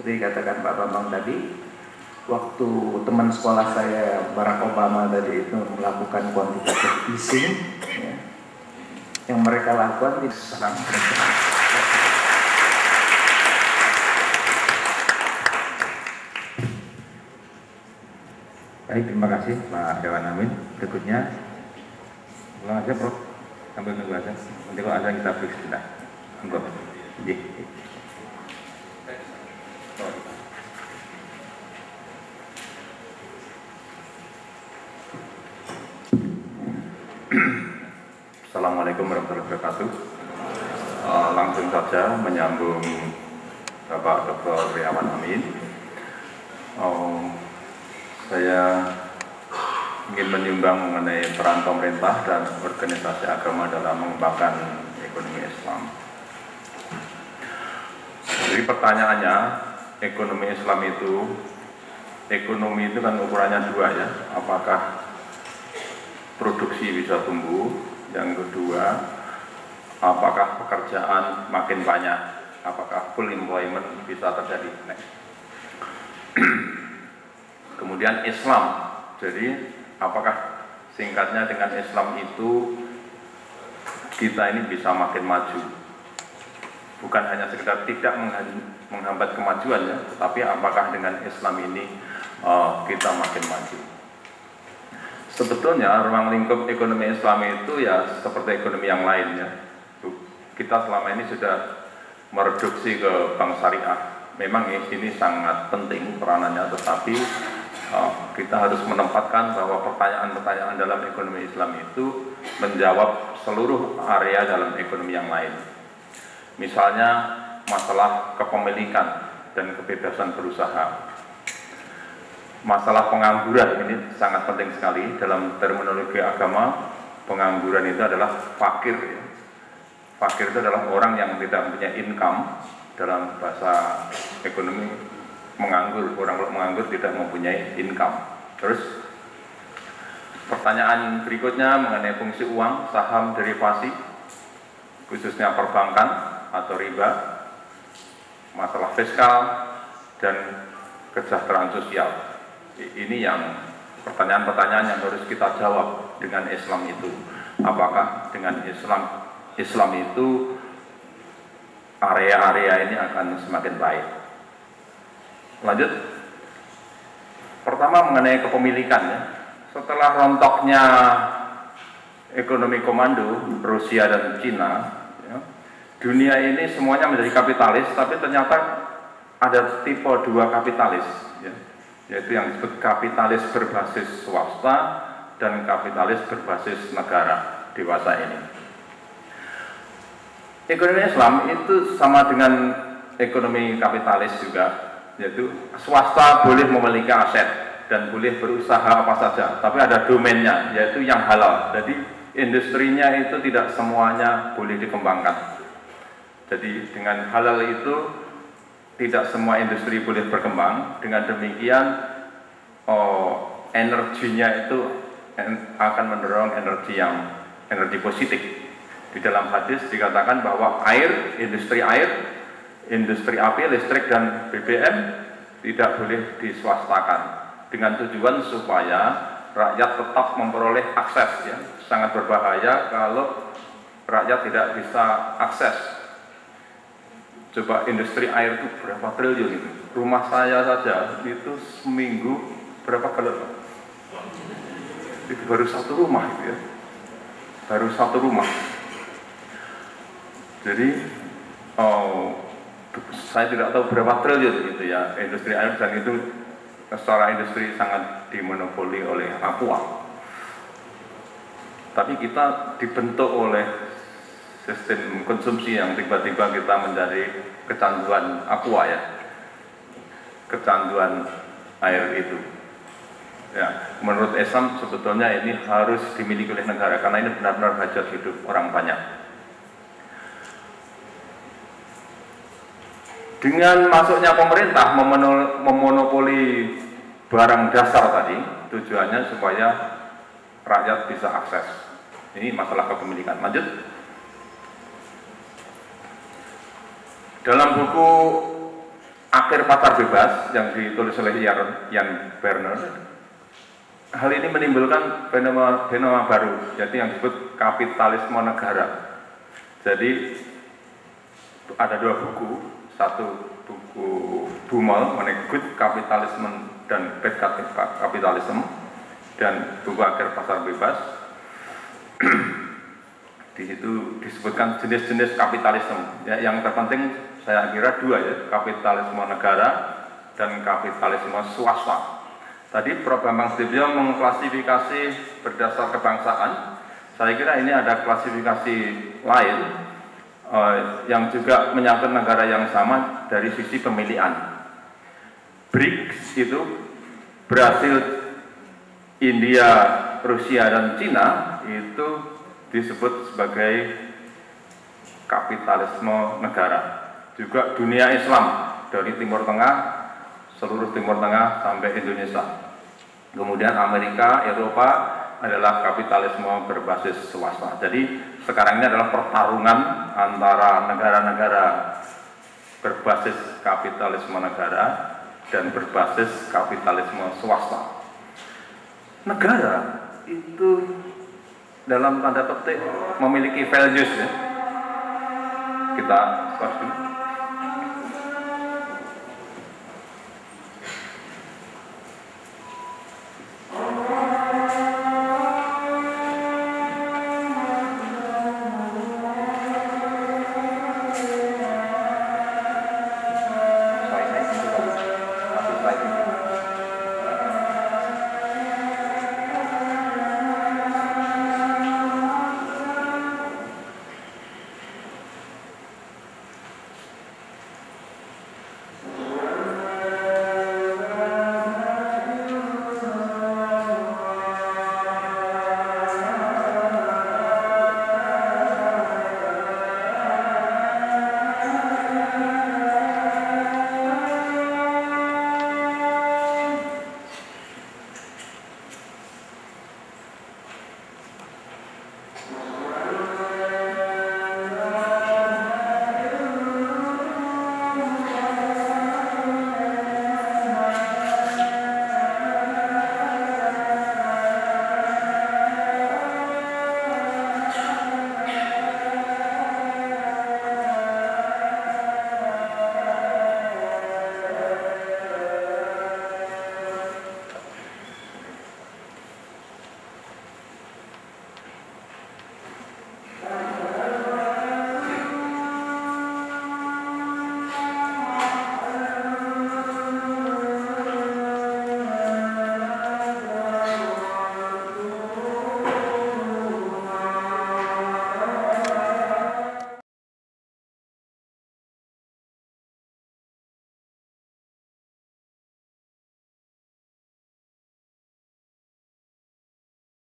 Seperti katakan Pak Bambang tadi, waktu teman sekolah saya Barack Obama tadi itu melakukan quantitative easing, ya, yang mereka lakukan itu sangat berat. Baik, terima kasih Pak Dewan Amin. Berikutnya, ulang aja Prof. Sambil nunggu aja. Nanti kalau ada kita break sebentar. Enggak. Assalamualaikum warahmatullahi wabarakatuh. Langsung saja menyambung Bapak Dr. Riawan Amin. Saya ingin menyumbang mengenai peran pemerintah dan organisasi agama dalam mengembangkan ekonomi Islam. Jadi pertanyaannya, ekonomi itu kan ukurannya dua ya. Apakah produksi bisa tumbuh? Yang kedua, apakah pekerjaan makin banyak? Apakah full employment bisa terjadi? Next. Kemudian Islam. Jadi apakah singkatnya dengan Islam itu kita ini bisa makin maju? Bukan hanya sekedar tidak menghambat kemajuan ya, tetapi apakah dengan Islam ini kita makin maju? Sebetulnya ruang lingkup ekonomi Islam itu ya seperti ekonomi yang lainnya. Kita selama ini sudah mereduksi ke bank syariah. Memang ini sangat penting peranannya, tetapi kita harus menempatkan bahwa pertanyaan-pertanyaan dalam ekonomi Islam itu menjawab seluruh area dalam ekonomi yang lain. Misalnya masalah kepemilikan dan kebebasan berusaha. Masalah pengangguran ini sangat penting sekali. Dalam terminologi agama, pengangguran itu adalah fakir. Fakir itu adalah orang yang tidak punya income. Dalam bahasa ekonomi, menganggur, orang menganggur tidak mempunyai income. Terus pertanyaan berikutnya mengenai fungsi uang, saham, derivasi, khususnya perbankan atau riba, masalah fiskal dan kesejahteraan sosial. Ini yang pertanyaan-pertanyaan yang harus kita jawab dengan Islam itu. Apakah dengan Islam itu area-area ini akan semakin baik? Lanjut. Pertama mengenai kepemilikan ya. Setelah rontoknya ekonomi komando Rusia dan Cina, ya, dunia ini semuanya menjadi kapitalis, tapi ternyata ada tipe dua kapitalis ya. Yaitu yang disebut kapitalis berbasis swasta dan kapitalis berbasis negara dewasa ini. Ekonomi Islam itu sama dengan ekonomi kapitalis juga, yaitu swasta boleh memiliki aset dan boleh berusaha apa saja, tapi ada domainnya, yaitu yang halal. Jadi industrinya itu tidak semuanya boleh dikembangkan. Jadi dengan halal itu tidak semua industri boleh berkembang. Dengan demikian energinya itu akan mendorong energi positif. Di dalam hadis dikatakan bahwa industri api, listrik dan BBM tidak boleh diswastakan dengan tujuan supaya rakyat tetap memperoleh akses ya. Sangat berbahaya kalau rakyat tidak bisa akses. Coba industri air itu berapa triliun itu? Rumah saya saja itu seminggu berapa galon? Itu baru satu rumah itu ya. Baru satu rumah. Jadi saya tidak tahu berapa triliun gitu ya industri air, dan itu secara industri sangat dimonopoli oleh Aqua. Tapi kita dibentuk oleh sistem konsumsi yang tiba-tiba kita menjadi kecanduan Aqua ya, kecanduan air itu ya. Menurut Islam sebetulnya ini harus dimiliki oleh negara karena ini benar-benar hajat hidup orang banyak. Dengan masuknya pemerintah memonopoli barang dasar tadi, tujuannya supaya rakyat bisa akses. Ini masalah kepemilikan. Lanjut. Dalam buku Akhir Pasar Bebas yang ditulis oleh Ian Berner. Hal ini menimbulkan fenomena baru, yaitu yang disebut kapitalisme negara. Jadi ada dua buku, satu buku Baumol mengenai Good Capitalism dan Bad Capitalism, dan buku Akhir Pasar Bebas. Di situ disebutkan jenis-jenis kapitalisme. Ya, yang terpenting saya kira dua ya, kapitalisme negara dan kapitalisme swasta. Tadi Prof. Bambang Sudibyo mengklasifikasi berdasar kebangsaan. Saya kira ini ada klasifikasi lain yang juga menyangkut negara yang sama dari sisi pemilihan. BRICS itu Brasil, India, Rusia, dan Cina itu disebut sebagai kapitalisme negara. Juga dunia Islam dari Timur Tengah, seluruh Timur Tengah sampai Indonesia. Kemudian Amerika, Eropa adalah kapitalisme berbasis swasta. Jadi sekarang ini adalah pertarungan antara negara-negara berbasis kapitalisme negara dan berbasis kapitalisme swasta. Negara itu dalam tanda petik memiliki values ya. Kita